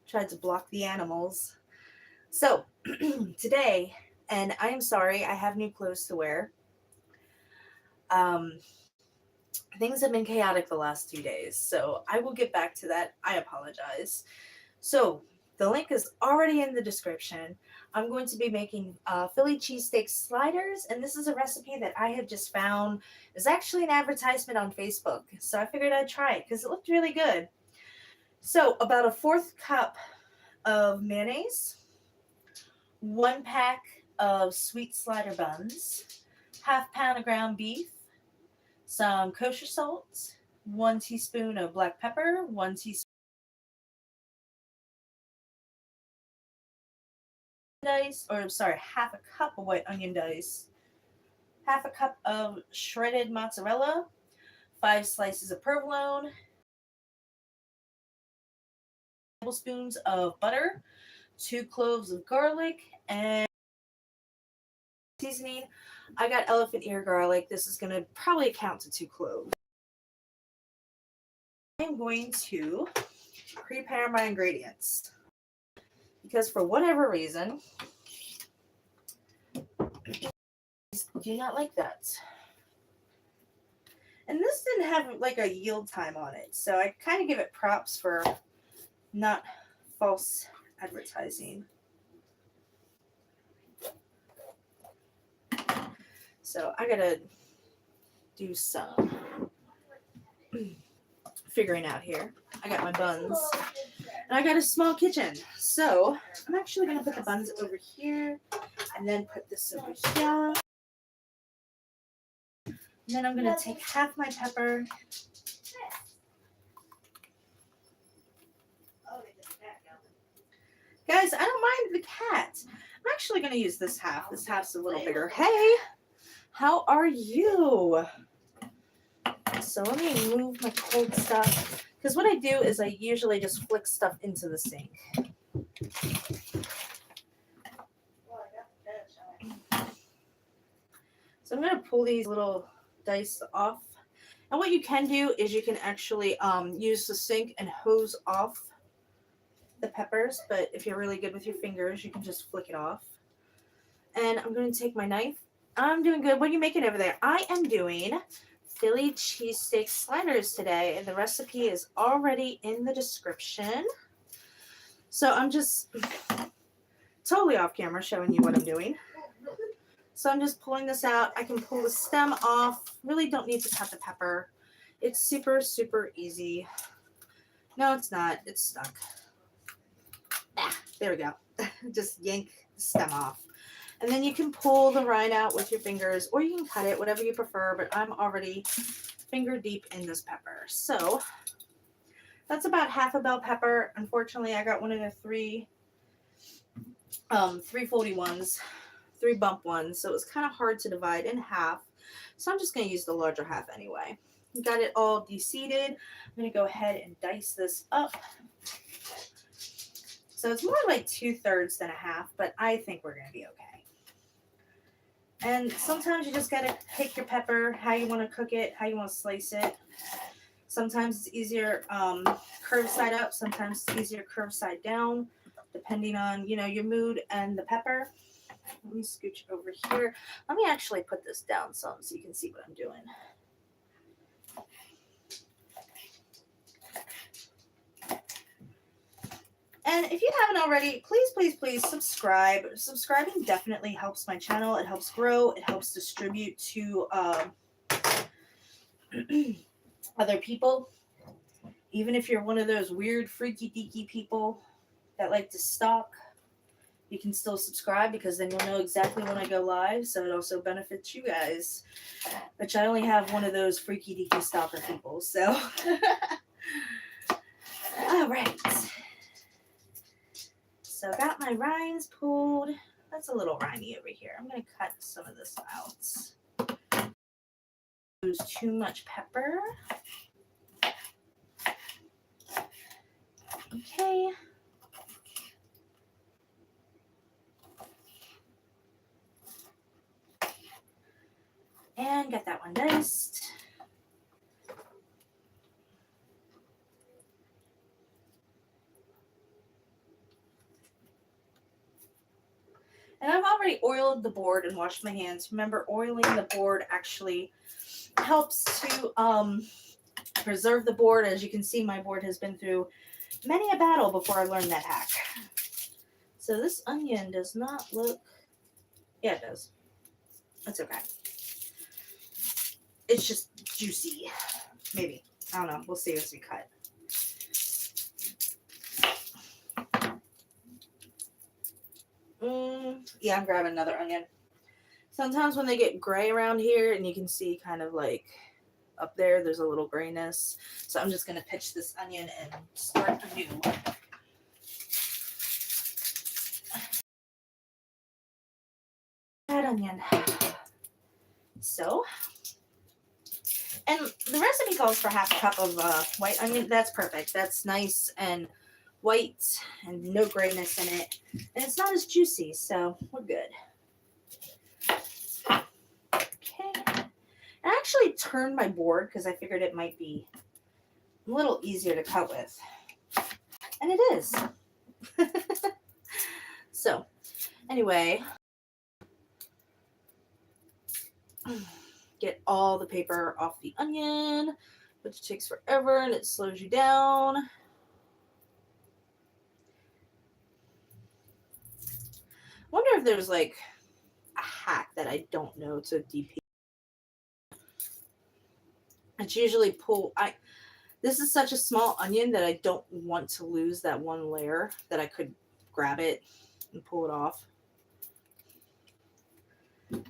Tried to block the animals. So today, and I am sorry, I have new clothes to wear. Um, things have been chaotic the last 2 days, so I will get back to that. I apologize. So the link is already in the description. I'm going to be making Philly cheesesteak sliders, and this is a recipe that I have just found. It's actually an advertisement on Facebook, so I figured I'd try it because it looked really good. So about a fourth cup of mayonnaise, 1 pack of sweet slider buns, half pound of ground beef, some kosher salt, 1 teaspoon of black pepper, 1 teaspoon dice, or sorry, half a cup of white onion dice, half a cup of shredded mozzarella, 5 slices of provolone, tablespoons of butter, 2 cloves of garlic, and seasoning. I got elephant ear garlic. This is going to probably count to 2 cloves. I'm going to prepare my ingredients because for whatever reason, I do not like that. And this didn't have like a yield time on it, so I kind of give it props for not false advertising. So I gotta do some figuring out here. I got my buns, and I got a small kitchen, so I'm actually gonna put the buns over here, and then put this over here. And then I'm gonna take half my pepper. Guys, I don't mind the cat. I'm actually gonna use this half. This half's a little bigger. Hey, how are you? So let me move my cold stuff. Because what I do is I usually just flick stuff into the sink. So I'm going to pull these little dice off. And what you can do is you can actually use the sink and hose off the peppers. But if you're really good with your fingers, you can just flick it off. And I'm going to take my knife. I'm doing good. What are you making over there? I am doing Philly cheesesteak sliders today, and the recipe is already in the description. So I'm just totally off camera showing you what I'm doing. So I'm just pulling this out. I can pull the stem off. Really don't need to cut the pepper. It's super, super easy. No, it's not. It's stuck. There we go. Just yank the stem off. And then you can pull the rind out with your fingers, or you can cut it, whatever you prefer, but I'm already finger deep in this pepper. So that's about half a bell pepper. Unfortunately, I got one of the 341s, 3 bump ones, so it was kind of hard to divide in half. So I'm just going to use the larger half anyway. Got it all de-seeded. I'm going to go ahead and dice this up. So it's more like 2/3 than a half, but I think we're going to be okay. And sometimes you just got to pick your pepper, how you want to cook it, how you want to slice it. Sometimes it's easier curved side up, sometimes it's easier curved side down, depending on, you know, your mood and the pepper. Let me scooch over here. Let me actually put this down some so you can see what I'm doing. And if you haven't already, please, please, please subscribe. Subscribing definitely helps my channel. It helps grow. It helps distribute to other people. Even if you're one of those weird, freaky, deaky people that like to stalk, you can still subscribe because then you'll know exactly when I go live. So it also benefits you guys, which I only have one of those freaky, deaky stalker people. So, all right. So I got my rinds pulled. That's a little rindy over here. I'm going to cut some of this out. Use too much pepper. Okay. And got that one diced. already oiled the board and washed my hands. Remember, oiling the board actually helps to preserve the board. As you can see, my board has been through many a battle before I learned that hack. So this onion does not look, yeah, it does. That's okay. It's just juicy. Maybe. I don't know. We'll see as we cut. Yeah, I'm grabbing another onion. Sometimes when they get gray around here, and you can see kind of like up there, there's a little grayness. So I'm just going to pitch this onion and start anew. Add onion. So, and the recipe calls for half a cup of white onion. That's perfect. That's nice and white and no grayness in it. And it's not as juicy, so we're good. Okay. I actually turned my board because I figured it might be a little easier to cut with. And it is. So, anyway, get all the paper off the onion, which takes forever and it slows you down. I wonder if there's like a hack that I don't know to DP. It's usually this is such a small onion that I don't want to lose that one layer, that I could grab it and pull it off. I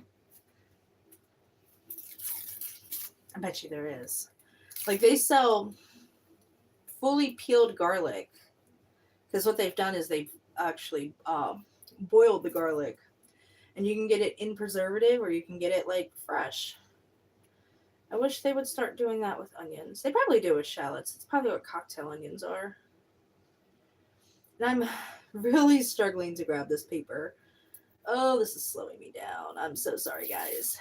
bet you there is. Like, they sell fully peeled garlic, because what they've done is they've actually boiled the garlic, and you can get it in preservative or you can get it like fresh. I wish they would start doing that with onions. They probably do with shallots. It's probably what cocktail onions are. And I'm really struggling to grab this paper. Oh, this is slowing me down. I'm so sorry, guys.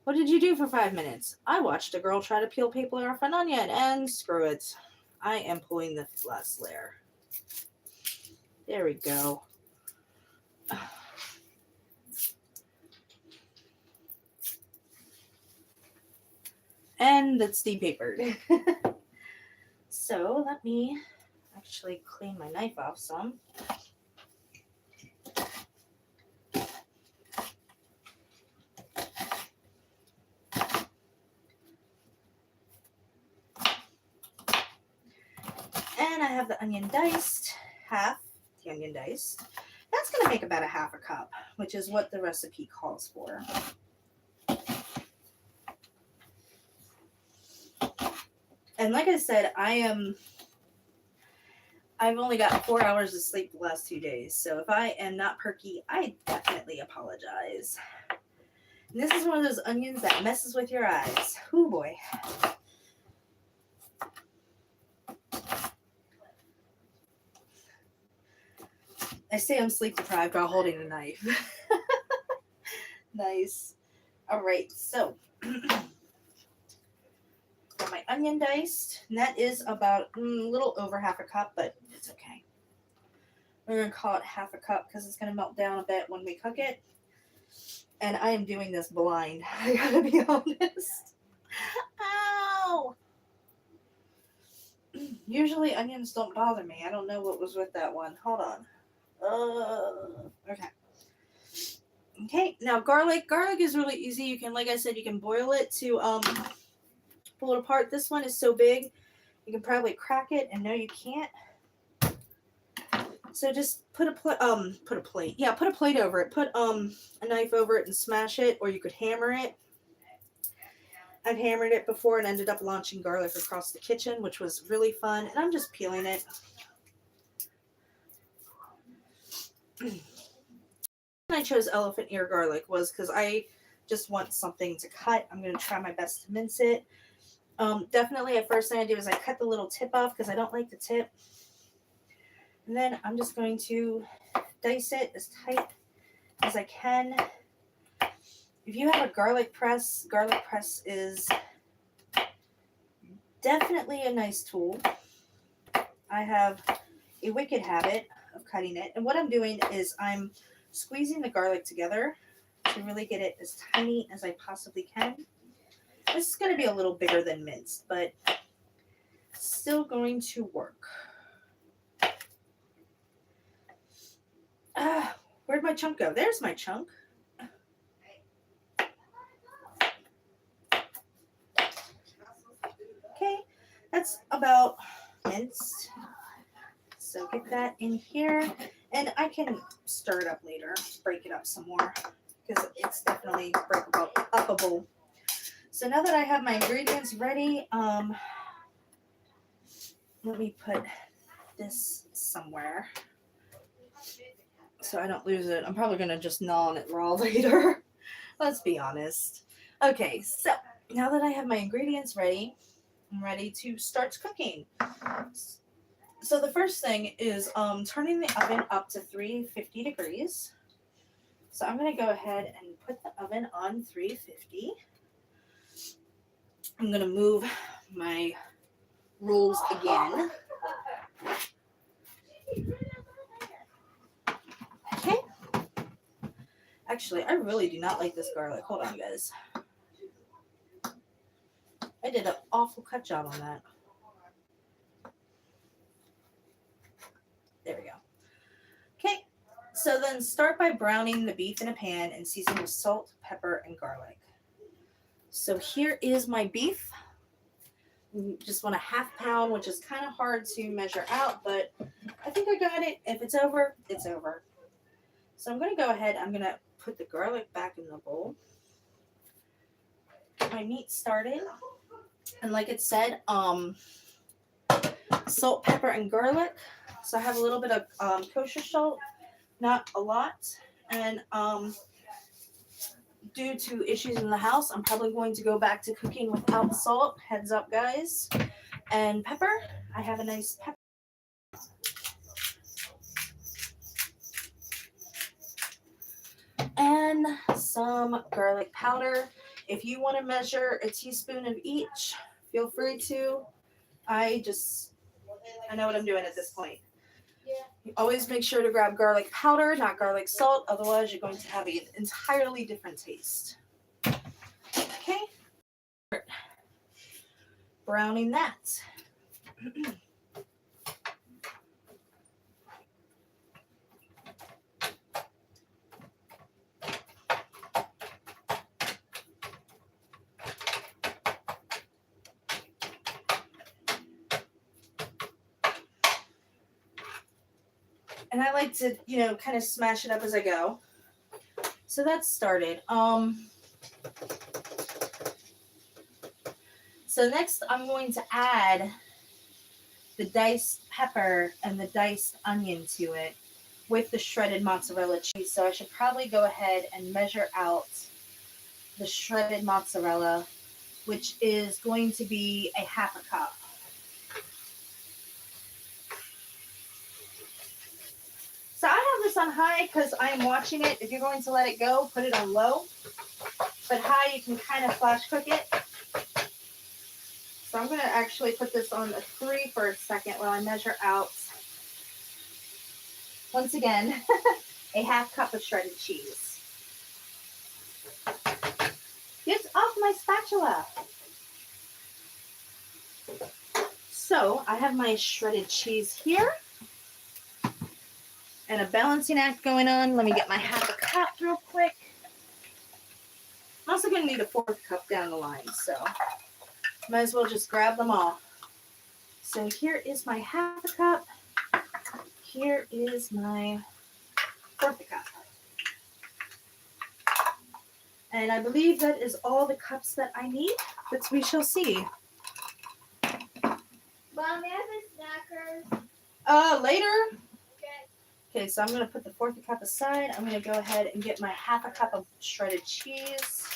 What did you do for 5 minutes? I watched a girl try to peel paper off an onion, and screw it. I am pulling the last layer. There we go. And that's depapered. So let me actually clean my knife off some. And I have the onion diced, half the onion diced. That's going to make about a half a cup, which is what the recipe calls for. And like I said, I've only got 4 hours of sleep the last 2 days. So if I am not perky, I definitely apologize. And this is one of those onions that messes with your eyes. Ooh, boy. I say I'm sleep deprived while holding a knife. Nice. All right, so got my onion diced, and that is about a little over half a cup, but it's okay. We're going to call it half a cup because it's going to melt down a bit when we cook it. And I am doing this blind. I gotta be honest. Ow! Usually onions don't bother me. I don't know what was with that one. Hold on. Okay. Okay, now garlic. Garlic is really easy. You can, like I said, you can boil it to pull it apart. This one is so big, you can probably crack it, and no, you can't. So just put a plate over it. Put a knife over it and smash it, or you could hammer it. I've hammered it before and ended up launching garlic across the kitchen, which was really fun. And I'm just peeling it. I chose elephant ear garlic was because I just want something to cut. I'm going to try my best to mince it. Definitely at first thing I do is I cut the little tip off because I don't like the tip. And then I'm just going to dice it as tight as I can. If you have a garlic press is definitely a nice tool. I have a wicked habit of cutting it. And what I'm doing is I'm squeezing the garlic together to really get it as tiny as I possibly can. This is going to be a little bigger than minced, but still going to work. Where'd my chunk go? There's my chunk. Okay, that's about minced. So get that in here, and I can stir it up later, break it up some more, because it's definitely upable. So now that I have my ingredients ready, let me put this somewhere so I don't lose it. I'm probably going to just gnaw on it raw later. Let's be honest. Okay, so now that I have my ingredients ready, I'm ready to start cooking. So the first thing is turning the oven up to 350 degrees. So I'm going to go ahead and put the oven on 350. I'm going to move my rolls again. Okay. Actually, I really do not like this garlic. Hold on, guys. I did an awful cut job on that. There we go. Okay, so then start by browning the beef in a pan and season with salt, pepper, and garlic. So here is my beef. Just want a half pound, which is kind of hard to measure out, but I think I got it. If it's over, it's over. So I'm going to go ahead. I'm going to put the garlic back in the bowl. Get my meat started. And like it said, salt, pepper, and garlic. So I have a little bit of kosher salt, not a lot. And due to issues in the house, I'm probably going to go back to cooking without salt. Heads up, guys. And pepper. I have a nice pepper. And some garlic powder. If you want to measure a teaspoon of each, feel free to. I know what I'm doing at this point. You always make sure to grab garlic powder, not garlic salt. Otherwise, you're going to have an entirely different taste. Okay. Browning that. And I like to, kind of smash it up as I go. So that's started. So next I'm going to add the diced pepper and the diced onion to it with the shredded mozzarella cheese. So I should probably go ahead and measure out the shredded mozzarella, which is going to be a half a cup. So I have this on high because I'm watching it. If you're going to let it go, put it on low. But high, you can kind of flash cook it. So I'm going to actually put this on a 3 for a second while I measure out, once again, a half cup of shredded cheese. Get off my spatula. So I have my shredded cheese here. And a balancing act going on. Let me get my half a cup real quick. I'm also going to need a 4th cup down the line, so might as well just grab them all. So here is my half a cup. Here is my 4th cup. And I believe that is all the cups that I need, but we shall see. Mom, may I have a snacker? Later. Okay, so I'm going to put the 4th cup aside. I'm going to go ahead and get my half a cup of shredded cheese.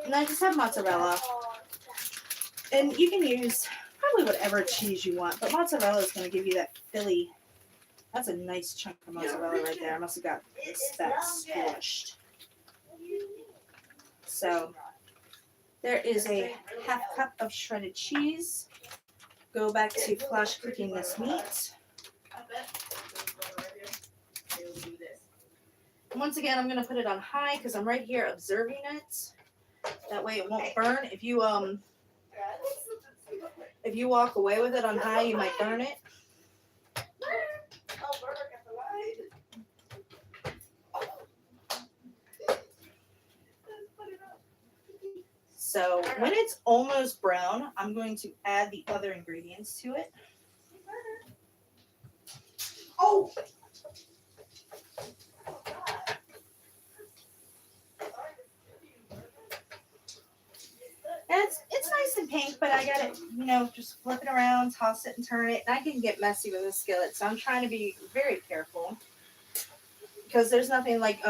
And I just have mozzarella. And you can use probably whatever cheese you want, but mozzarella is going to give you that Philly. That's a nice chunk of mozzarella right there. I must have got that squished. So there is a half cup of shredded cheese. Go back to flash cooking this meat. Once again, I'm going to put it on high because I'm right here observing it. That way it won't burn. If you walk away with it on high, you might burn it. So when it's almost brown, I'm going to add the other ingredients to it. Oh! And it's nice and pink, but I got it, just flip it around, toss it and turn it. And I can get messy with a skillet, so I'm trying to be very careful. Because there's nothing like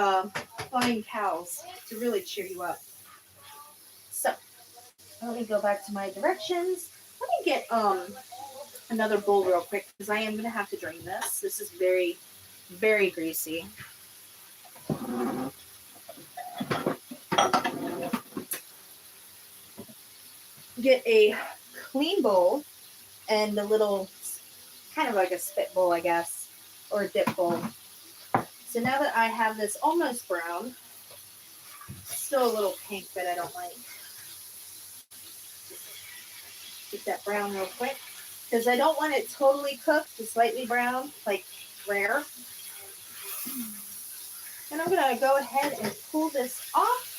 flying cows to really cheer you up. So, let me go back to my directions. Let me get another bowl real quick because I am going to have to drain this. This is very, very greasy. Get a clean bowl and a little, kind of like a spit bowl, I guess, or a dip bowl. So now that I have this almost brown, still a little pink that I don't like. Get that brown real quick because I don't want it totally cooked, just slightly brown, like rare. And I'm going to go ahead and pull this off.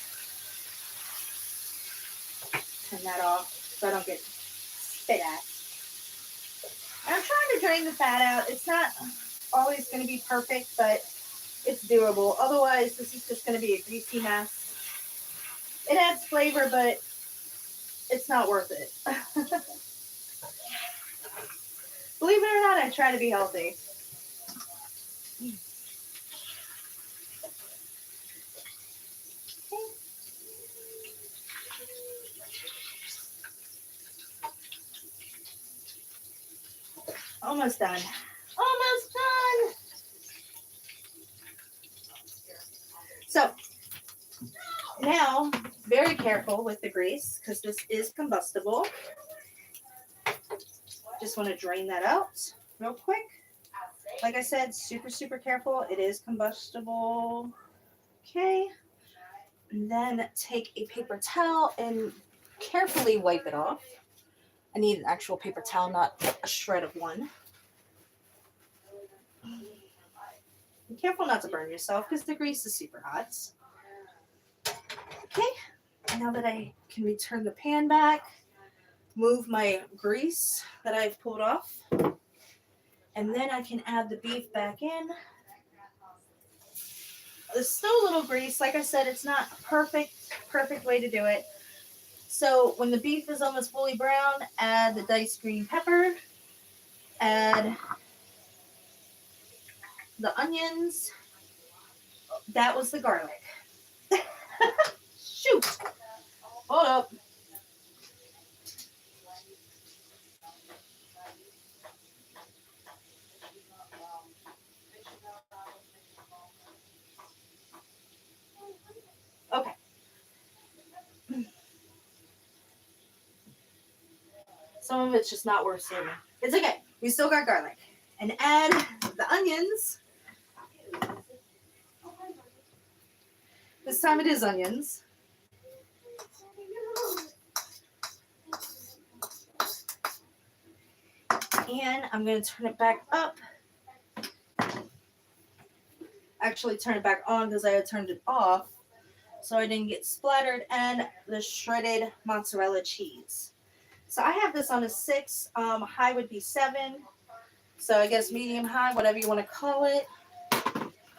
Turn that off so I don't get spit at. And I'm trying to drain the fat out. It's not always going to be perfect, but it's doable. Otherwise, this is just going to be a greasy mess. It adds flavor, but it's not worth it. Believe it or not, I try to be healthy. Okay. Almost done. Almost done. So, now, very careful with the grease because this is combustible. Just want to drain that out real quick. Like I said, super, super careful. It is combustible. Okay. And then take a paper towel and carefully wipe it off. I need an actual paper towel, not a shred of one. Be careful not to burn yourself because the grease is super hot. Okay. Now that I can return the pan back, move my grease that I've pulled off, and then I can add the beef back in. There's still a little grease. Like I said, it's not perfect way to do it. So when the beef is almost fully brown, add the diced green pepper, add the onions. That was the garlic. Shoot. Hold up. Okay. Some of it's just not worth saving. It's okay. We still got garlic. And add the onions. This time it is onions. And I'm going to turn it back up. Actually, turn it back on because I had turned it off so I didn't get splattered. And the shredded mozzarella cheese. So I have this on a 6. High would be 7. So I guess medium high, whatever you want to call it.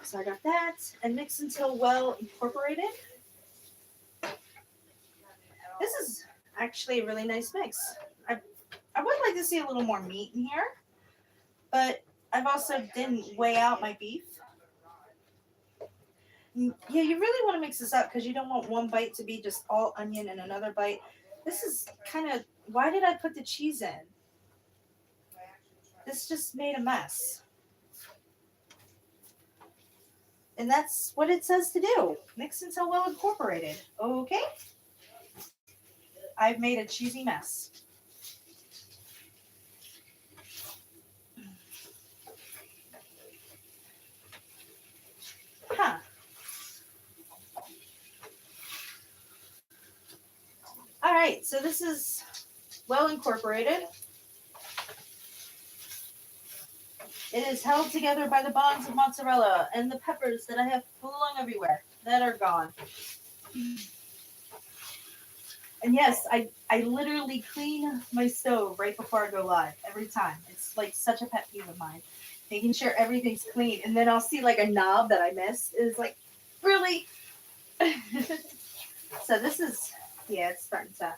So I got that. And mix until well incorporated. This is actually a really nice mix. I would like to see a little more meat in here. But I've also didn't weigh out my beef. Yeah, you really want to mix this up because you don't want one bite to be just all onion and another bite. This is kind of, why did I put the cheese in? This just made a mess. And that's what it says to do. Mix until well incorporated. Okay. I've made a cheesy mess. Huh. right, so this is well incorporated. It is held together by the bonds of mozzarella and the peppers that I have flung everywhere that are gone. And yes, I literally clean my stove right before I go live every time. It's like such a pet peeve of mine. Making sure everything's clean. And then I'll see like a knob that I missed. It's like, really? So this is, yeah, it's starting to.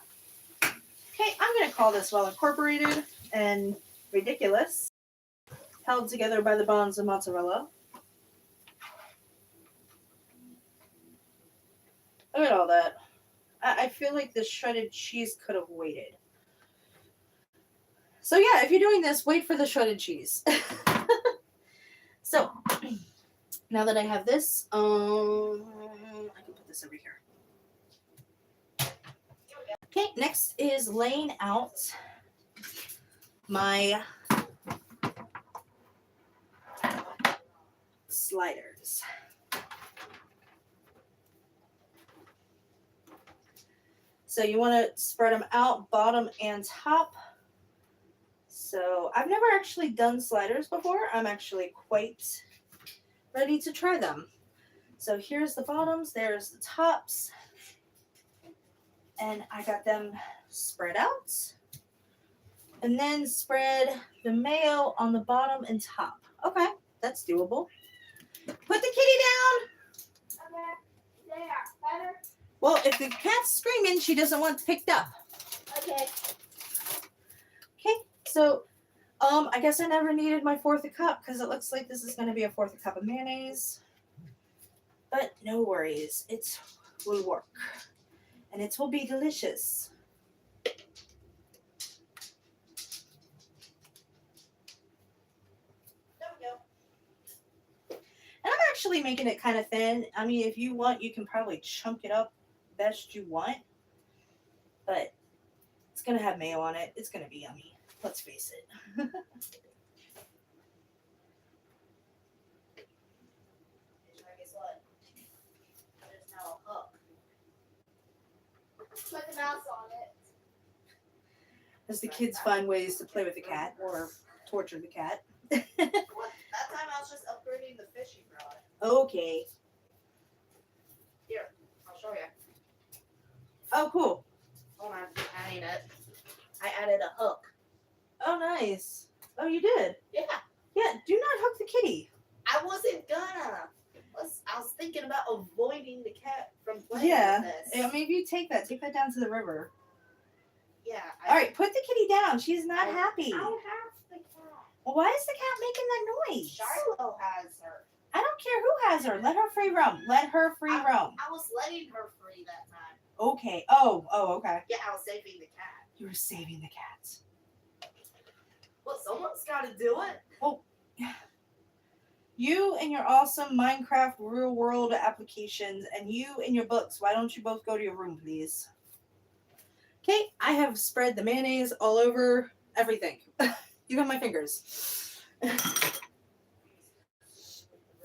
Okay, I'm going to call this well incorporated and ridiculous. Held together by the bonds of mozzarella. Look at all that. I feel like the shredded cheese could have waited. So yeah, if you're doing this, wait for the shredded cheese. So, now that I have this, I can put this over here. Okay, next is laying out my sliders. So you want to spread them out, bottom and top. So I've never actually done sliders before. I'm actually quite ready to try them. So here's the bottoms, there's the tops. And I got them spread out. And then spread the mayo on the bottom and top. Okay, that's doable. Put the kitty down. Okay. There. Better. Well, if the cat's screaming, she doesn't want it picked up. Okay. Okay, so I guess I never needed my 1/4 cup because it looks like this is going to be a 1/4 cup of mayonnaise. But no worries, it will work. And it will be delicious. There we go. And I'm actually making it kind of thin. I mean, if you want, you can probably chunk it up best you want. But it's going to have mayo on it. It's going to be yummy. Let's face it. Guess what? There's now a hook. Put the mouse on it. As the kids find ways to play with the cat or torture the cat. What? That time I was just upgrading the fishing rod. Okay. Here, I'll show you. Oh, cool. Hold on, adding it. I added a hook. Oh, nice. Oh, you did? Yeah. Yeah, do not hook the kitty. I wasn't gonna. I was thinking about avoiding the cat from playing Yeah. with this. I mean, if you take that down to the river. Yeah. All right, put the kitty down. She's not happy. I don't have the cat. Well, why is the cat making that noise? Shiloh has her. I don't care who has her. Let her free roam. Let her free roam. I was letting her free that time. Okay. Oh, okay. Yeah, I was saving the cat. You were saving the cat. Well, someone's got to do it. Well, you and your awesome Minecraft real world applications and you and your books, why don't you both go to your room, please? Okay, I have spread the mayonnaise all over everything. You got my fingers.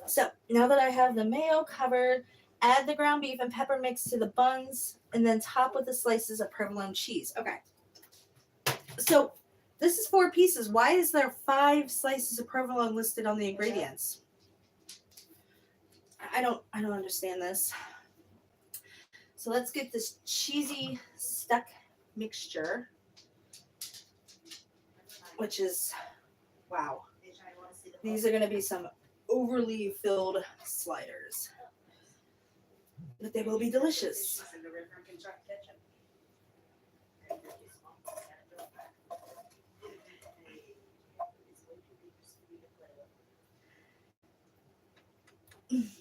So now that I have the mayo covered, add the ground beef and pepper mix to the buns and then top with the slices of provolone cheese. Okay. So this is 4 pieces. Why is there 5 slices of provolone listed on the ingredients? I don't understand this. So let's get this cheesy stuck mixture, which is, wow. These are going to be some overly filled sliders, but they will be delicious.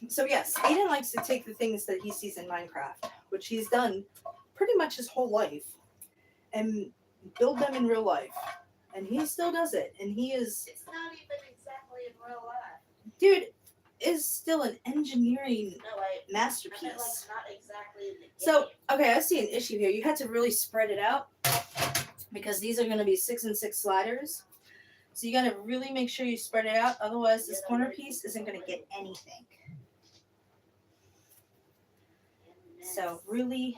So yes, Aiden likes to take the things that he sees in Minecraft, which he's done pretty much his whole life, and build them in real life. And he still does it. And he is... It's not even exactly in real life. Dude, is still an engineering masterpiece. I meant, like, not exactly in the game. So, okay, I see an issue here. You had to really spread it out because these are going to be 6 and 6 sliders. So you got to really make sure you spread it out. Otherwise, this corner piece isn't going to get anything. So really,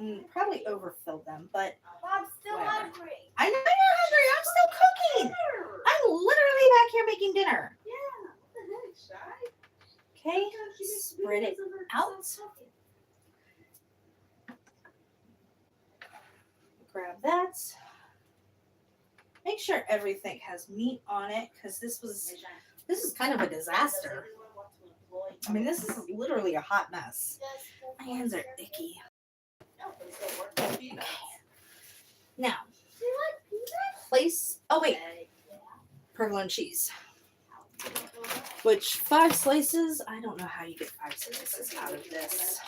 and probably overfilled them, but I'm still whatever. hungry. I know you're hungry. I'm still cooking. I'm literally back here making dinner. Yeah. What the heck, Shy? Okay, Sometimes she makes spread it videos of her out. self cooking. Grab that. Make sure everything has meat on it, because this is kind of a disaster. I mean, this is literally a hot mess. My hands are icky. Now, place. Oh wait, provolone cheese. Which 5 slices? I don't know how you get 5 slices out of this.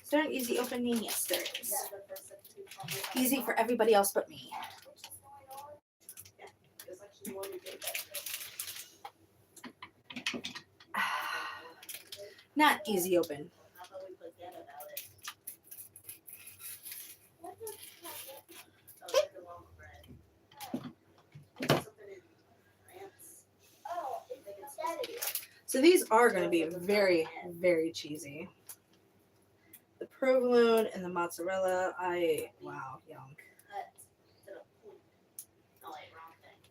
Is there an easy opening? Yes, there is. Easy for everybody else but me. Not easy open. So these are going to be very, very cheesy. The provolone and the mozzarella, wow, yum.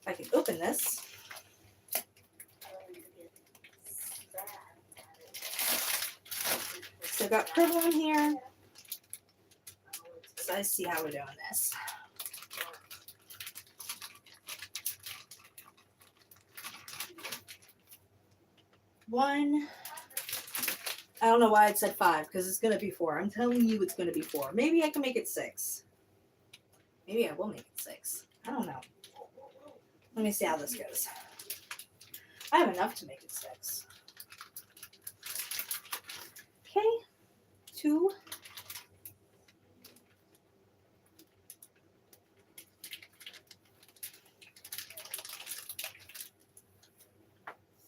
If I can open this. So I've got provolone here. So I see how we're doing this. One. I don't know why it said 5, because it's going to be 4. I'm telling you it's going to be 4. Maybe I can make it 6. Maybe I will make it 6. I don't know. Let me see how this goes. I have enough to make it 6. Okay. 2.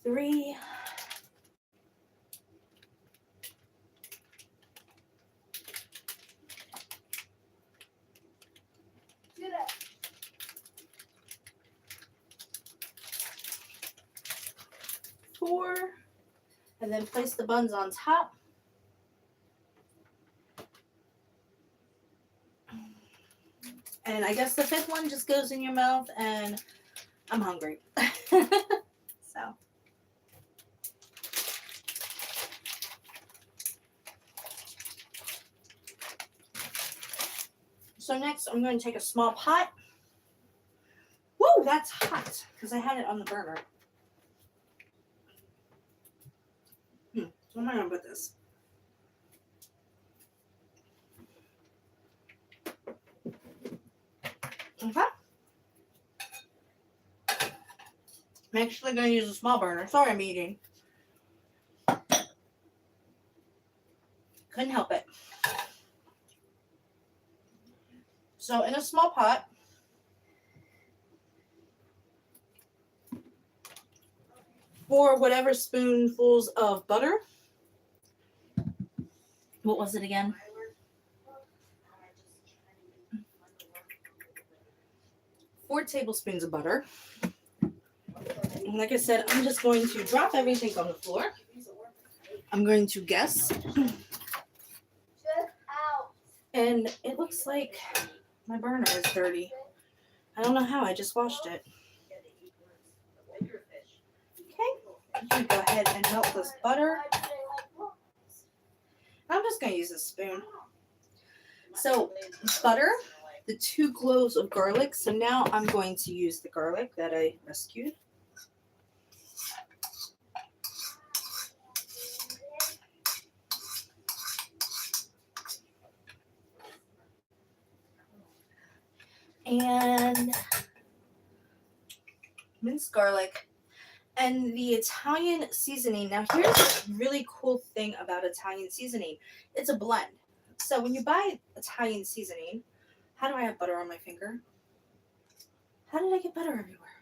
3. 4. And then place the buns on top. And I guess the 5th one just goes in your mouth, and I'm hungry. So. So next I'm going to take a small pot. Whoa, that's hot, because I had it on the burner. Where am I going to put this? Okay. I'm actually going to use a small burner. Sorry, I'm eating. Couldn't help it. So in a small pot, pour whatever spoonfuls of butter. What was it again? 4 tablespoons of butter. And like I said, I'm just going to drop everything on the floor. I'm going to guess. And it looks like my burner is dirty. I don't know how, I just washed it. Okay, I'm going to go ahead and melt this butter. I'm just going to use a spoon. So butter, the 2 cloves of garlic. So now I'm going to use the garlic that I rescued. And minced garlic and the Italian seasoning. Now here's a really cool thing about Italian seasoning. It's a blend. So when you buy Italian seasoning, how do I have butter on my finger? How did I get butter everywhere?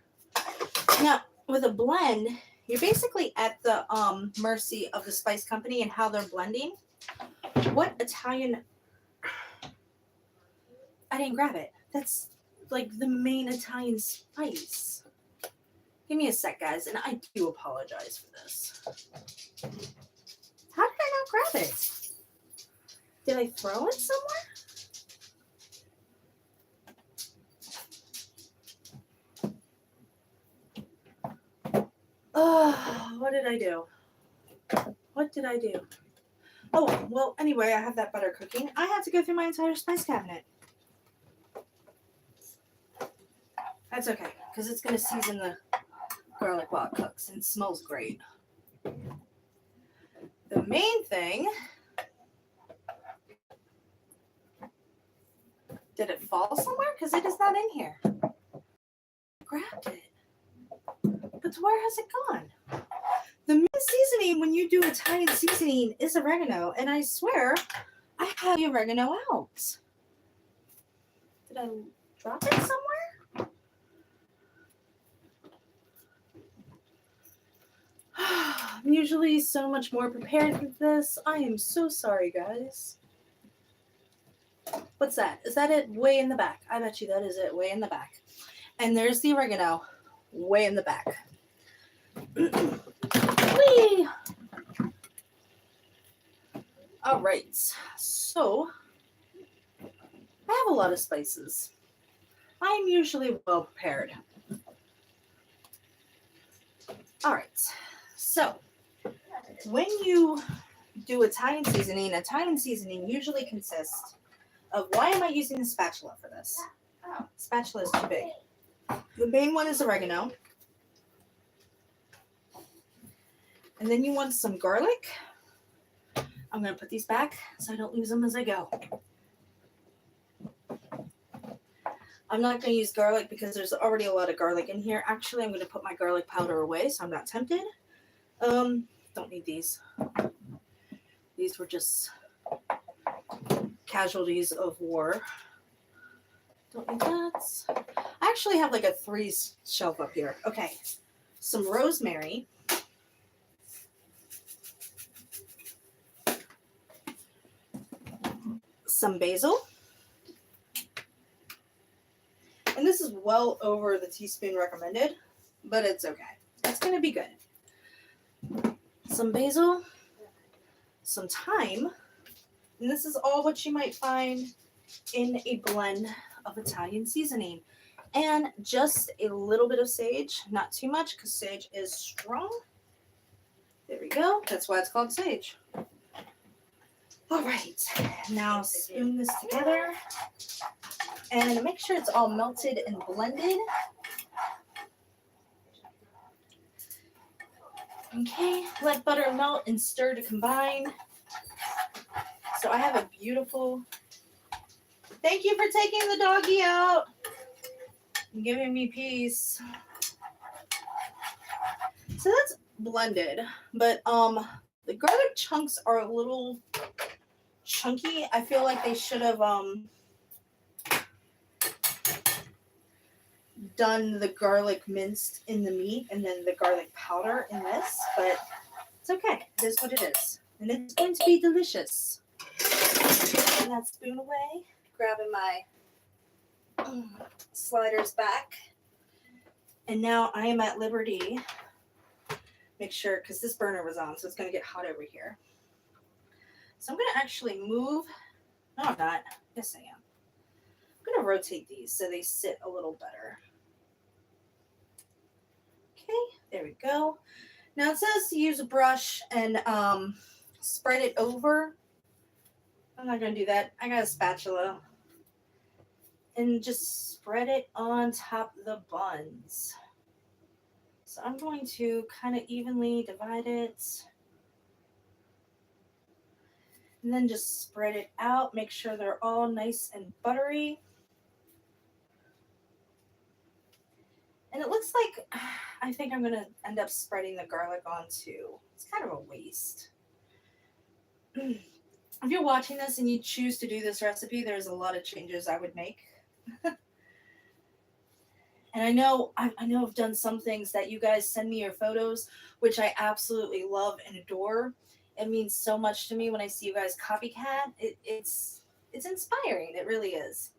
Now with a blend, you're basically at the mercy of the spice company and how they're blending. What Italian... I didn't grab it. That's like the main Italian spice. Give me a sec, guys, and I do apologize for this. How did I not grab it? Did I throw it somewhere? What did I do? What did I do? Oh, well, anyway, I have that butter cooking. I have to go through my entire spice cabinet. That's okay, because it's going to season the garlic while it cooks, and it smells great. The main thing... Did it fall somewhere? Because it is not in here. I grabbed it. But where has it gone? The main seasoning when you do Italian seasoning is oregano. And I swear I have the oregano out. Did I drop it somewhere? I'm usually so much more prepared for this. I am so sorry, guys. What's that? Is that it way in the back? I bet you that is it way in the back. And there's the oregano way in the back. Whee! All right. So I have a lot of spices. I'm usually well prepared. All right. So when you do Italian seasoning usually consists of, why am I using the spatula for this? Oh, spatula is too big. The main one is oregano. And then you want some garlic. I'm going to put these back so I don't lose them as I go. I'm not going to use garlic because there's already a lot of garlic in here. Actually, I'm going to put my garlic powder away so I'm not tempted. Don't need these. These were just casualties of war. Don't need that. I actually have like a 3 shelf up here. Okay. Some rosemary. Some basil. And this is well over the teaspoon recommended, but it's okay. It's going to be good. Some basil. Some thyme. And this is all what you might find in a blend of Italian seasoning. And just a little bit of sage. Not too much because sage is strong. There we go. That's why it's called sage. All right. Now spoon this together. And make sure it's all melted and blended. Okay. Let butter melt and stir to combine. So I have a beautiful... Thank you for taking the doggy out and giving me peace. So that's blended, but the garlic chunks are a little chunky. I feel like they should have done the garlic minced in the meat and then the garlic powder in this, but it's okay. It is what it is. And it's going to be delicious. Putting that spoon away, grabbing my sliders back. And now I am at liberty. Make sure, because this burner was on, so it's going to get hot over here. So I'm going to actually move. No, I'm not. Yes, I am. I'm going to rotate these so they sit a little better. Okay, there we go. Now it says to use a brush and spread it over. I'm not going to do that. I got a spatula. And just spread it on top of the buns. So I'm going to kind of evenly divide it. And then just spread it out. Make sure they're all nice and buttery. And it looks like I think I'm going to end up spreading the garlic on too. It's kind of a waste. If you're watching this and you choose to do this recipe, there's a lot of changes I would make. And I know I've done some things that you guys send me your photos, which I absolutely love and adore. It means so much to me when I see you guys copycat. It's inspiring. It really is.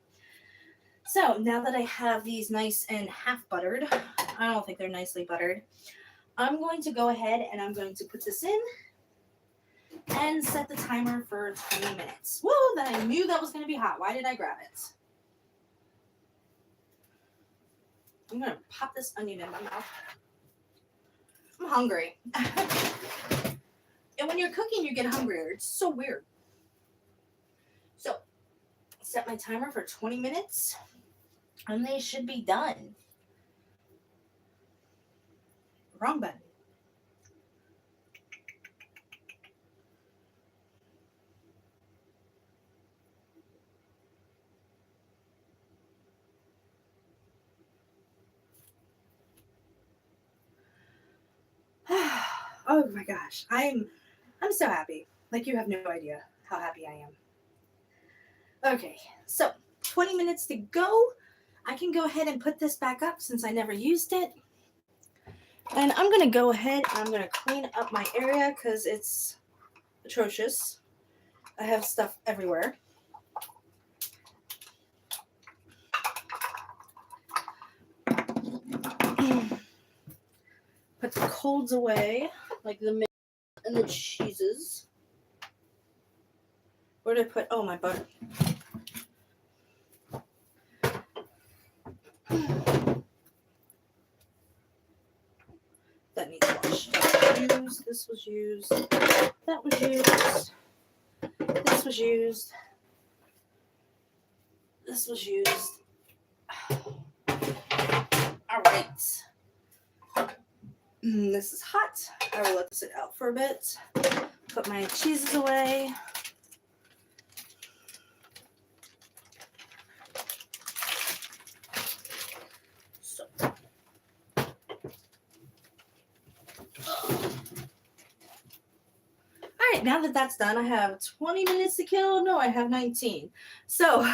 So now that I have these nice and half buttered, I don't think they're nicely buttered, I'm going to go ahead and I'm going to put this in and set the timer for 20 minutes. Whoa, then I knew that was going to be hot. Why did I grab it? I'm going to pop this onion in my mouth. I'm hungry. And when you're cooking, you get hungrier. It's so weird. So, set my timer for 20 minutes. And they should be done. Wrong button. Oh my gosh. I'm so happy. Like, you have no idea how happy I am. Okay, so 20 minutes to go. I can go ahead and put this back up since I never used it. And I'm going to go ahead and I'm going to clean up my area because it's atrocious. I have stuff everywhere. Put the colds away, like the milk and the cheeses. Where did I put? Oh, my butter. That needs wash. This was used. That was used. This was used. This was used. All right. This is hot. I will let this sit out for a bit. Put my cheeses away. So. All right, now that that's done, I have 20 minutes to kill. No, I have 19. So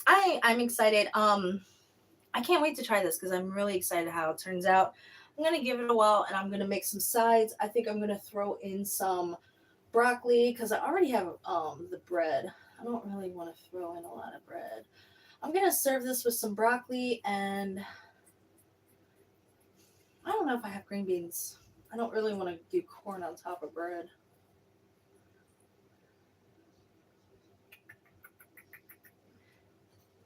I'm excited. I can't wait to try this because I'm really excited how it turns out. I'm going to give it a while and I'm going to make some sides. I think I'm going to throw in some broccoli because I already have the bread. I don't really want to throw in a lot of bread. I'm going to serve this with some broccoli and I don't know if I have green beans. I don't really want to do corn on top of bread.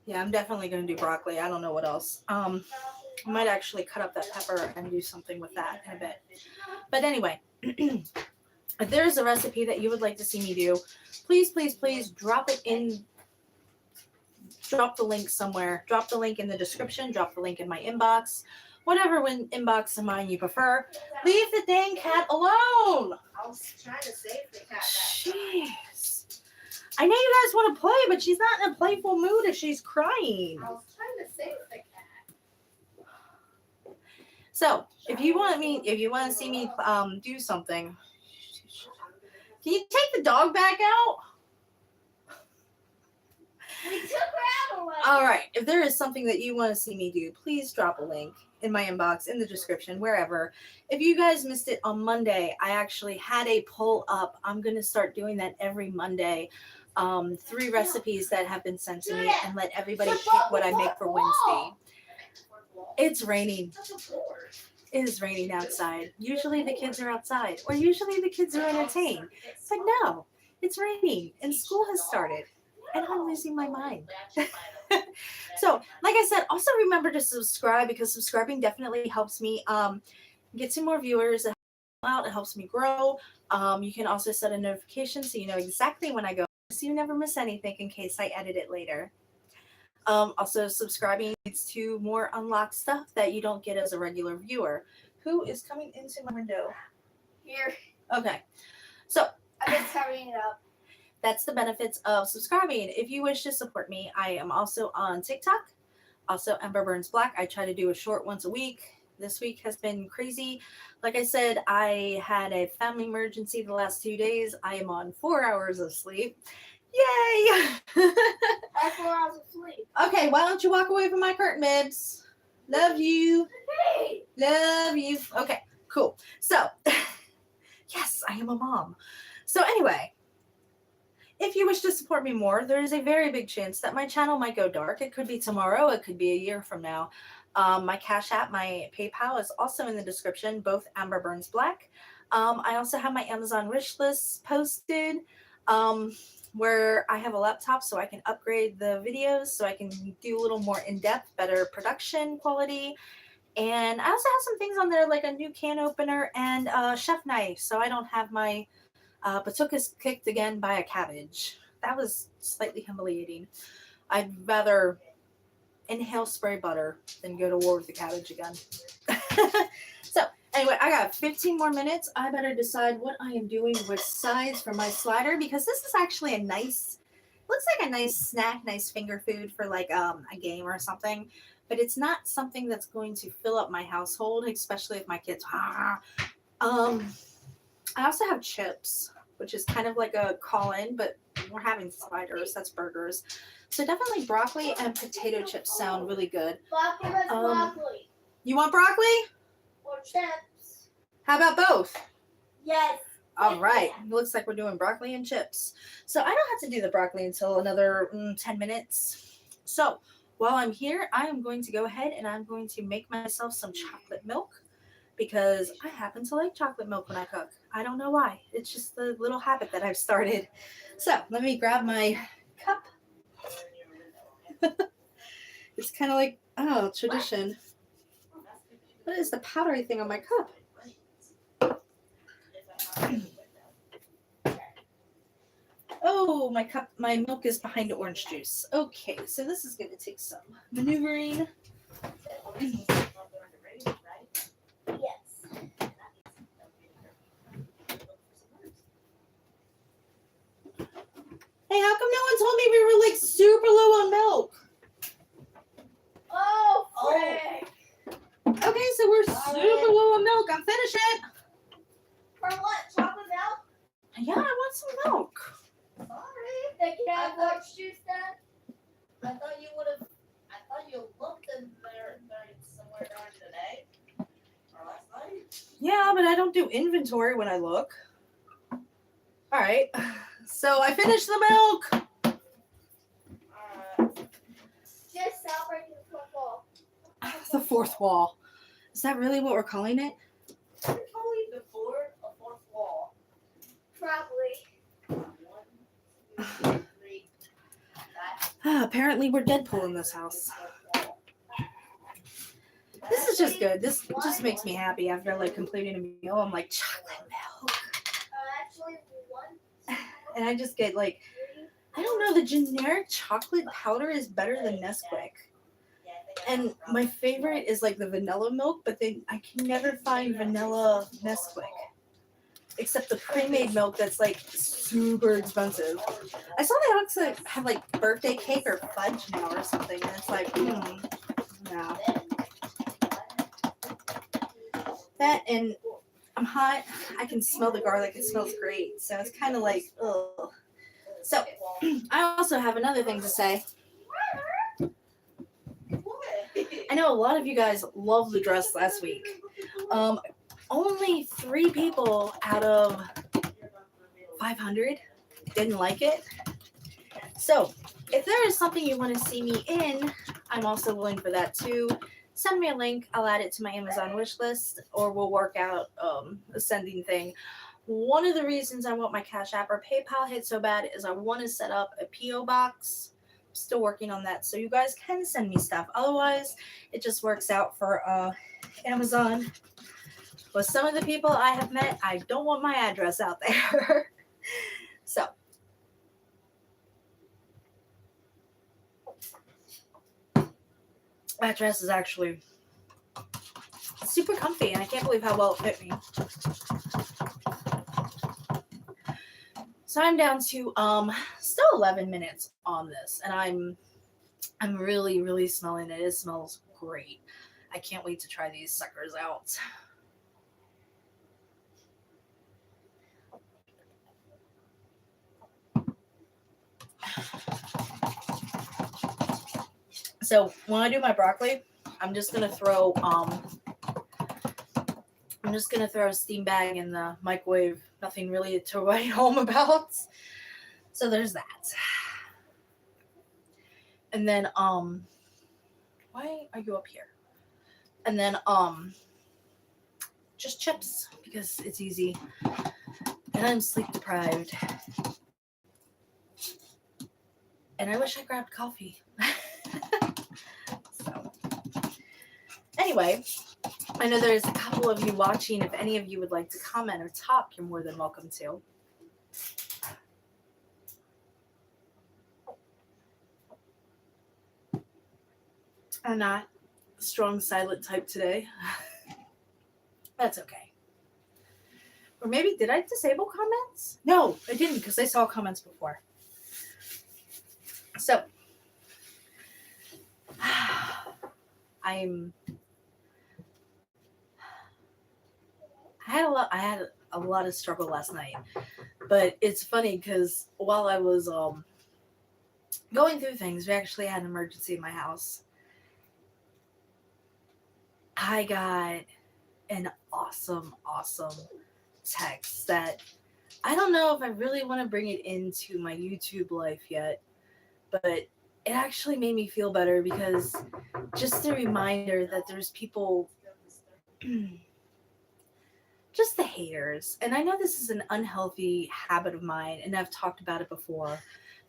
Yeah, I'm definitely going to do broccoli. I don't know what else. I might actually cut up that pepper and do something with that in a bit. But anyway, if there's a recipe that you would like to see me do, please, please, please drop it in. Drop the link somewhere. Drop the link in the description. Drop the link in my inbox. Whatever inbox of mine you prefer. Leave the dang cat alone. I was trying to save the cat. Jeez. I know you guys want to play, but she's not in a playful mood if she's crying. I was trying to save the cat. So, if you want to see me do something, can you take the dog back out? We took her out already. All right. If there is something that you want to see me do, please drop a link in my inbox, in the description, wherever. If you guys missed it on Monday, I actually had a poll up. I'm going to start doing that every Monday. 3 recipes that have been sent to me and let everybody pick what I make for Wednesday. It's raining. It is raining outside. Usually the kids are outside, or usually the kids are entertained. But no, it's raining and school has started and I'm losing my mind. So, like I said, also remember to subscribe because subscribing definitely helps me get some more viewers. It helps me grow. You can also set a notification so you know exactly when I go, so you never miss anything in case I edit it later. Also, subscribing leads to more unlocked stuff that you don't get as a regular viewer. Who is coming into my window? Here. Okay. So, I'm just covering it up. That's the benefits of subscribing. If you wish to support me, I am also on TikTok. Also, EmberBurnsBlack. I try to do a short once a week. This week has been crazy. Like I said, I had a family emergency the last 2 days. I am on 4 hours of sleep. Yay! I have 4 hours of sleep. Okay, why don't you walk away from my curtain, babes? Love you. Hey! Love you. Okay, cool. So, yes, I am a mom. So anyway, if you wish to support me more, there is a very big chance that my channel might go dark. It could be tomorrow. It could be a year from now. My Cashapp, my PayPal is also in the description, both EmberBurnsBlack. I also have my Amazon wish list posted where I have a laptop so I can upgrade the videos so I can do a little more in-depth, better production quality. And I also have some things on there like a new can opener and a chef knife. So I don't have my batukas kicked again by a cabbage. That was slightly humiliating. I'd rather inhale spray butter than go to war with the cabbage again. So anyway, I got 15 more minutes. I better decide what I am doing with sides for my slider because this is actually a nice, looks like a nice snack, nice finger food for like a game or something. But it's not something that's going to fill up my household, especially if my kids. I also have chips, which is kind of like a call-in, but we're having sliders. That's burgers. So definitely broccoli and potato chips sound really good. Broccoli. You want broccoli? Or chips. How about both? Yes. All right. It looks like we're doing broccoli and chips. So I don't have to do the broccoli until another 10 minutes. So while I'm here, I am going to go ahead and I'm going to make myself some chocolate milk because I happen to like chocolate milk when I cook. I don't know why. It's just the little habit that I've started. So let me grab my cup. It's kind of like, oh, tradition. What is the powdery thing on my cup? Oh, my milk is behind orange juice. Okay, so this is going to take some maneuvering. Yes. Hey, how come no one told me we were like super low on milk? Oh, frick. Okay, so we're super low on milk. I'm finishing. For what? Chocolate milk? Yeah, I want some milk. Sorry. They can have orange juice then? I thought you looked in there somewhere during the day. Or last night. Yeah, but I don't do inventory when I look. All right. So I finished the milk. Just celebrating the fourth wall. The fourth wall. Is that really what we're calling it? We're calling the board a fourth wall. Probably. 1, 2, 3. Apparently we're Deadpool in this house. This is just good. This just makes me happy after like completing a meal. I'm like, chocolate milk. Actually, 1, 2, And I just get like, I don't know, the generic chocolate powder is better than Nesquik. And my favorite is like the vanilla milk, but then I can never find vanilla Nesquik. Except the pre-made milk that's like super expensive. I saw they also have like birthday cake or fudge now or something. And it's like, no. That and I'm hot. I can smell the garlic. It smells great. So it's kind of like, ugh. So I also have another thing to say. I know a lot of you guys loved the dress last week. Only 3 people out of 500 didn't like it. So if there is something you want to see me in, I'm also willing for that too. Send me a link. I'll add it to my Amazon wish list, or we'll work out a sending thing. One of the reasons I want my Cashapp or PayPal hit so bad is I want to set up a P.O. box. I'm still working on that, so you guys can send me stuff. Otherwise, it just works out for Amazon. With some of the people I have met, I don't want my address out there. So. That dress is actually super comfy, and I can't believe how well it fit me. So I'm down to still 11 minutes on this, and I'm really, really smelling it. It smells great. I can't wait to try these suckers out. So when I do my broccoli, I'm just gonna throw a steam bag in the microwave. Nothing really to write home about. So there's that. And then why are you up here? And then just chips because it's easy. And I'm sleep deprived. And I wish I grabbed coffee. So anyway, I know there's a couple of you watching. If any of you would like to comment or talk, you're more than welcome to. I'm not a strong silent type today. That's okay. Or maybe, did I disable comments? No, I didn't, because I saw comments before. So, I had a lot of struggle last night, but it's funny because while I was going through things, we actually had an emergency in my house. I got an awesome text that I don't know if I really want to bring it into my YouTube life yet, but it actually made me feel better because just a reminder that there's people, just the haters. And I know this is an unhealthy habit of mine, and I've talked about it before,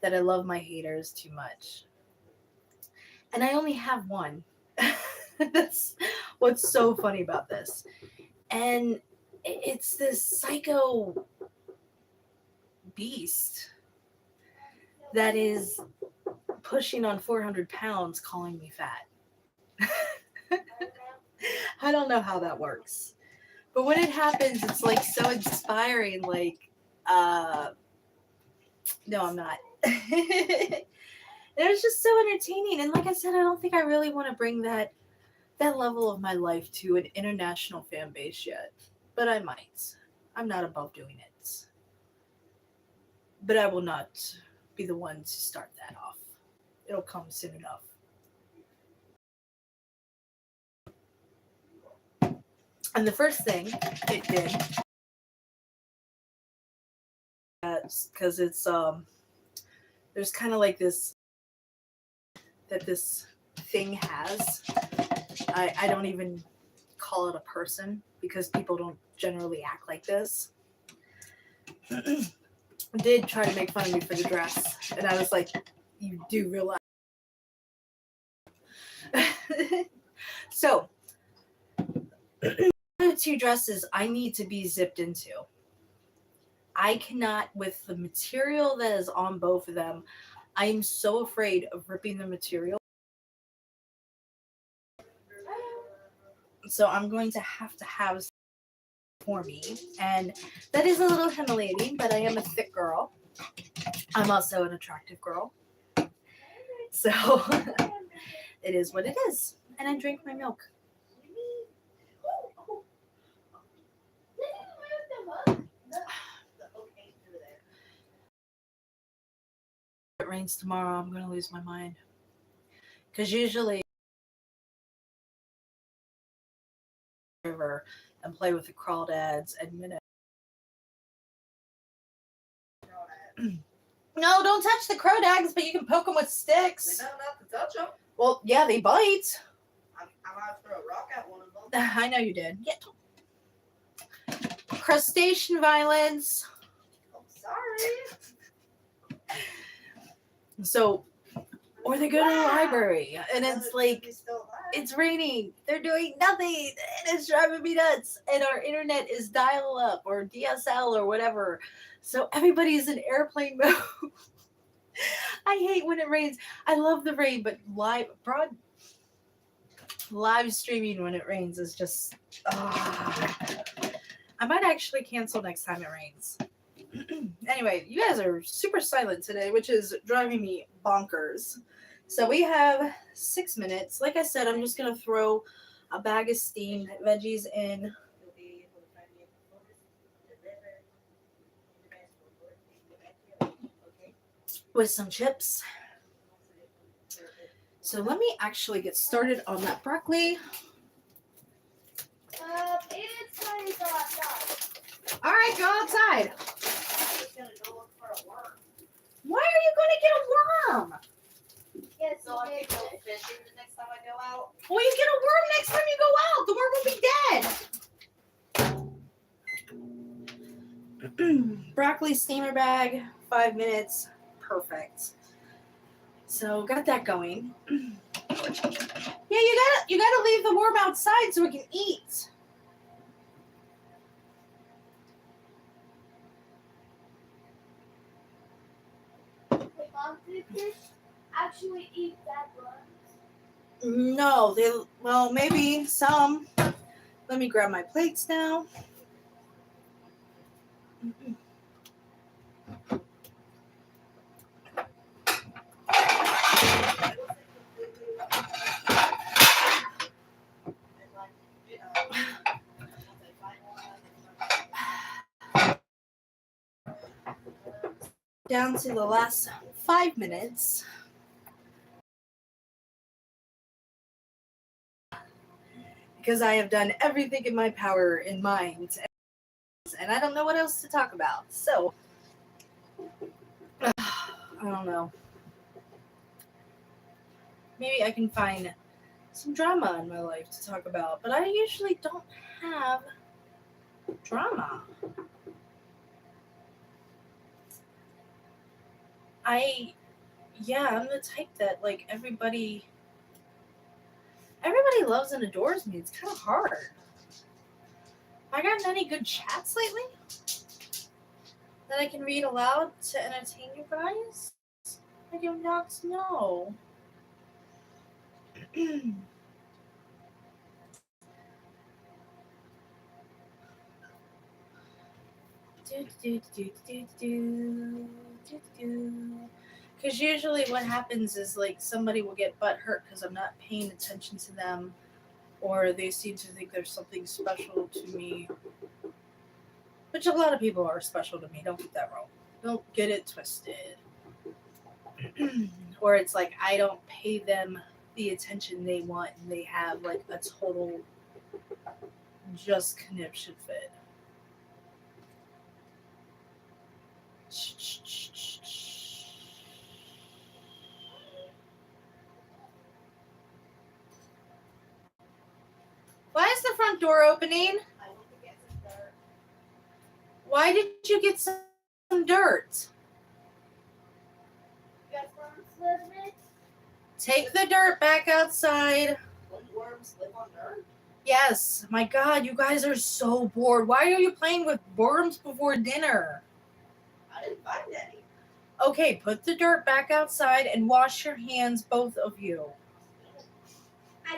that I love my haters too much. And I only have one. That's what's so funny about this. And it's this psycho beast that is pushing on 400 pounds calling me fat. I don't know how that works. But when it happens, it's like so inspiring. Like, no, I'm not. It was just so entertaining. And like I said, I don't think I really want to bring that level of my life to an international fan base yet. But I might. I'm not above doing it. But I will not be the one to start that off. It'll come soon enough. And the first thing it did, because it's there's kind of like this that this thing has. I don't even call it a person because people don't generally act like this. Did try to make fun of me for the dress, and I was like, you do realize. So the two dresses I need to be zipped into. I cannot, with the material that is on both of them, I am so afraid of ripping the material. So I'm going to have for me, and that is a little humiliating, but I am a thick girl. I'm also an attractive girl. So it is what it is. And I drink my milk. If it rains tomorrow, I'm going to lose my mind. Because usually river and play with the crawdads and minnows. No, don't touch the crawdads, but you can poke them with sticks. We know not to touch them. Well, yeah, they bite. I might throw a rock at one of them. I know you did. Yeah. Crustacean violence. I'm sorry. So, or they go to the library, and it's like, it's raining. They're doing nothing, and it's driving me nuts. And our internet is dial-up or DSL or whatever. So everybody's in airplane mode. I hate when it rains. I love the rain, but live streaming when it rains is just. I might actually cancel next time it rains. Anyway, you guys are super silent today, which is driving me bonkers. So we have 6 minutes. Like I said, I'm just going to throw a bag of steamed veggies in. With some chips. So let me actually get started on that broccoli. It's time to go outside. All right, go outside. I'm just gonna go look for a worm. Why are you going to get a worm? Yeah, so I can go fishing the next time I go out. Well, you get a worm next time you go out. The worm will be dead. Broccoli steamer bag, 5 minutes. Perfect. So got that going. Yeah, Yeah, you gotta leave the worm outside so we can eat. Wait, Mom, did fish actually eat that worms? No, well, maybe some. Let me grab my plates now. Down to the last 5 minutes. Because I have done everything in my power in mind. And I don't know what else to talk about. So, I don't know. Maybe I can find some drama in my life to talk about. But I usually don't have drama. I'm the type that, like, everybody loves and adores me. It's kind of hard. Have I gotten any good chats lately that I can read aloud to entertain you guys? I do not know. Because usually what happens is, like, somebody will get butt hurt because I'm not paying attention to them, or they seem to think there's something special to me, which a lot of people are special to me. Don't get that wrong. Don't get it twisted. Or it's like I don't pay them the attention they want, and they have, like, a total just conniption fit. Why is the front door opening? I want to get some dirt. Why did you get some dirt? You guys worms live in it? Take the dirt back outside. Wouldn't worms live on dirt? Yes. My God, you guys are so bored. Why are you playing with worms before dinner? I didn't find any. Okay, put the dirt back outside and wash your hands, both of you. I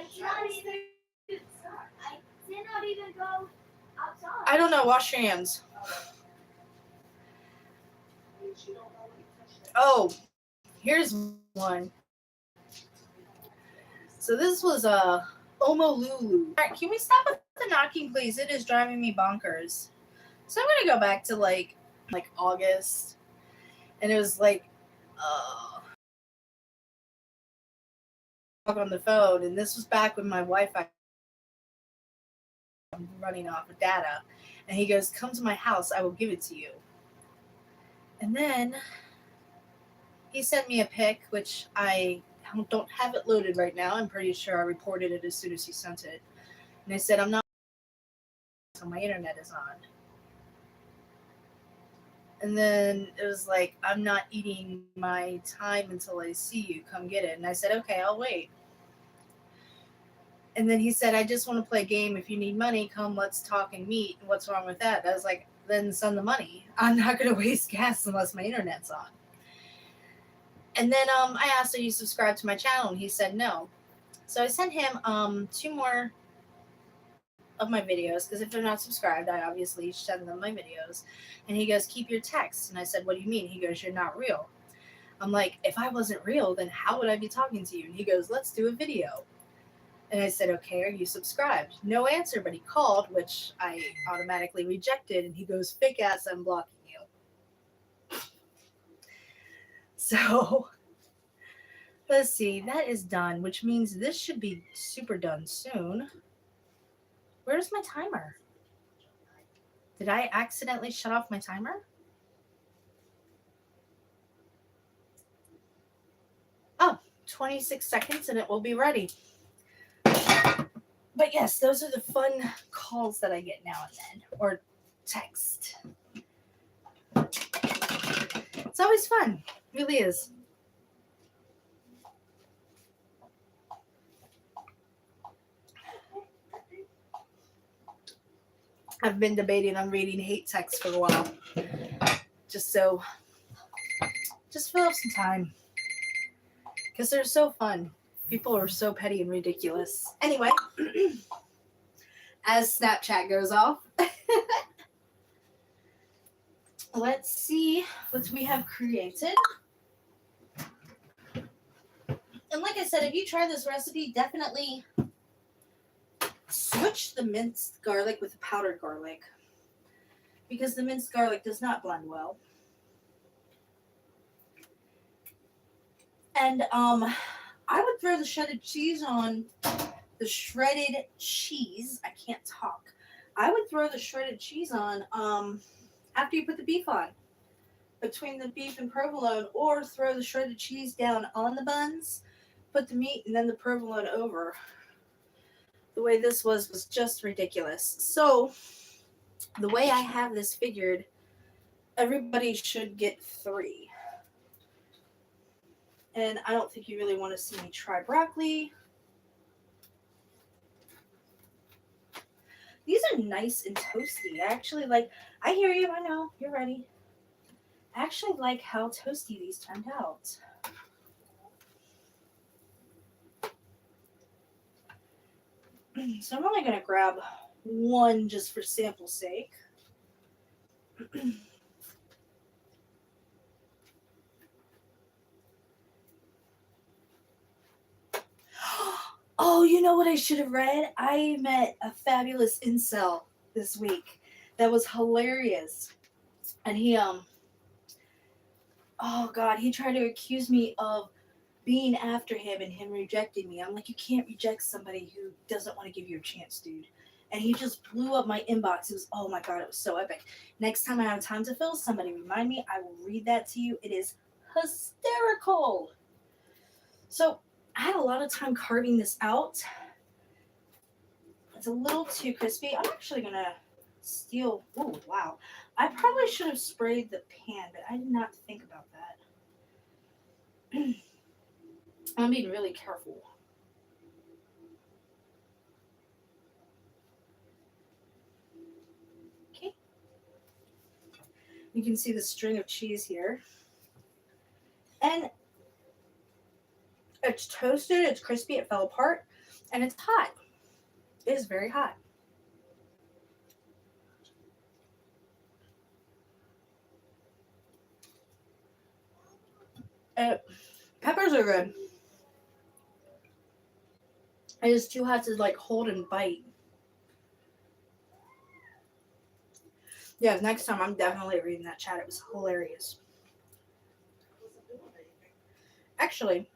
did not even go outside. I don't know. Wash your hands. Oh, here's one. So this was a Omolulu. All right, can we stop with the knocking, please? It is driving me bonkers. So I'm gonna go back to like August, and it was like on the phone, and this was back when my Wi-Fi was running off of data, and he goes, "Come to my house, I will give it to you." And then he sent me a pic, which I don't have it loaded right now. I'm pretty sure I reported it as soon as he sent it. And I said, I'm not, so my internet is on. And then it was like, I'm not eating my time until I see you. Come get it. And I said, okay, I'll wait. And then he said, I just want to play a game. If you need money, come, let's talk and meet. And what's wrong with that? I was like, then send the money. I'm not going to waste gas unless my internet's on. And then I asked, are you subscribed to my channel? And he said no. So I sent him 2 more of my videos, because if they're not subscribed, I obviously send them my videos. And he goes, keep your texts. And I said, what do you mean? He goes, you're not real. I'm like, if I wasn't real, then how would I be talking to you? And he goes, let's do a video. And I said, okay, are you subscribed? No answer, but he called, which I automatically rejected. And he goes, fake ass, I'm blocking you. So let's see, that is done, which means this should be super done soon. Where's my timer? Did I accidentally shut off my timer? Oh, 26 seconds and it will be ready. But yes, those are the fun calls that I get now and then, or text. It's always fun, it really is. I've been debating on reading hate texts for a while. Just fill up some time. Because they're so fun. People are so petty and ridiculous. Anyway, as Snapchat goes off, let's see what we have created. And like I said, if you try this recipe, definitely switch the minced garlic with the powdered garlic. Because the minced garlic does not blend well. And I would throw the shredded cheese on the shredded cheese. I can't talk. I would throw the shredded cheese on after you put the beef on, between the beef and provolone, or throw the shredded cheese down on the buns, put the meat, and then the provolone over. The way this was just ridiculous. So the way I have this figured, everybody should get 3. And I don't think you really want to see me try broccoli. These are nice and toasty. I actually like, I hear you, I know, you're ready. I actually like how toasty these turned out. So I'm only going to grab 1 just for sample sake. Oh, you know what I should have read? I met a fabulous incel this week that was hilarious. And he, oh God, he tried to accuse me of being after him and him rejecting me. I'm like, you can't reject somebody who doesn't want to give you a chance, dude. And he just blew up my inbox. It was, oh my God, it was so epic. Next time I have time to fill, somebody remind me. I will read that to you. It is hysterical. So I had a lot of time carving this out. It's a little too crispy. I'm actually going to steal. Oh, wow. I probably should have sprayed the pan, but I did not think about that. I'm being really careful. Okay. You can see the string of cheese here. And it's toasted, it's crispy, it fell apart, and it's hot. It is very hot. Peppers are good. It is too hot to like hold and bite. Yeah, next time I'm definitely reading that chat. It was hilarious. Actually,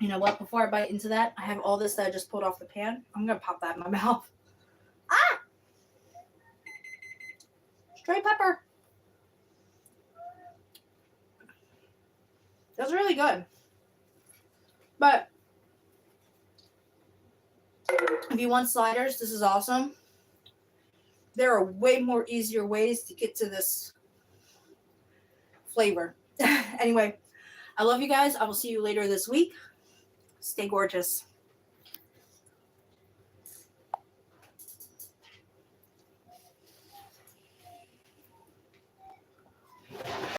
you know what? Before I bite into that, I have all this that I just pulled off the pan. I'm going to pop that in my mouth. Ah! Straight pepper. That's really good. But if you want sliders, this is awesome. There are way more easier ways to get to this flavor. Anyway, I love you guys. I will see you later this week. Stay gorgeous.